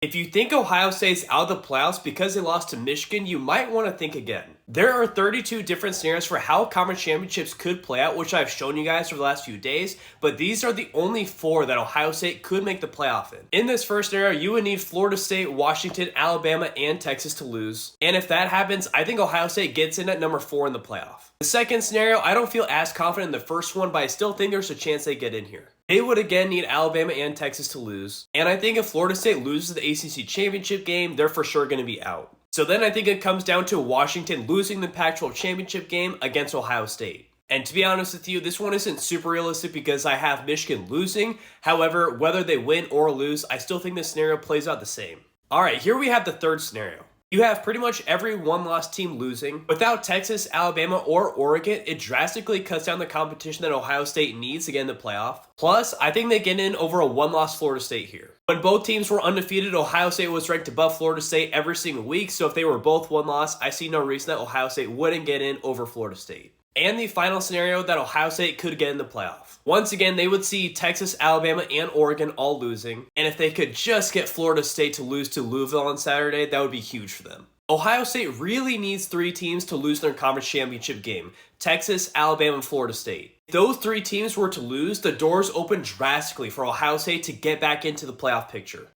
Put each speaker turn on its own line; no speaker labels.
If you think Ohio State's out of the playoffs because they lost to Michigan, you might want to think again. There are 32 different scenarios for how conference championships could play out, which I've shown you guys for the last few days, but these are the only 4 that Ohio State could make the playoff in. In this first scenario, you would need Florida State, Washington, Alabama, and Texas to lose. And if that happens, I think Ohio State gets in at number 4 in the playoff. The second scenario, I don't feel as confident in the first one, but I still think there's a chance they get in here. They would again need Alabama and Texas to lose. And I think if Florida State loses the ACC championship game, they're for sure going to be out. So then I think it comes down to Washington losing the Pac-12 championship game against Ohio State. And to be honest with you, this one isn't super realistic because I have Michigan losing. However, whether they win or lose, I still think this scenario plays out the same. Alright, here we have the third scenario. You have pretty much every one-loss team losing. Without Texas, Alabama, or Oregon, it drastically cuts down the competition that Ohio State needs to get in the playoff. Plus, I think they get in over a one-loss Florida State here. When both teams were undefeated, Ohio State was ranked above Florida State every single week, so if they were both one-loss, I see no reason that Ohio State wouldn't get in over Florida State. And the final scenario that Ohio State could get in the playoff. Once again, they would see Texas, Alabama, and Oregon all losing. And if they could just get Florida State to lose to Louisville on Saturday, that would be huge for them. Ohio State really needs 3 teams to lose their conference championship game: Texas, Alabama, and Florida State. If those 3 teams were to lose, the doors open drastically for Ohio State to get back into the playoff picture.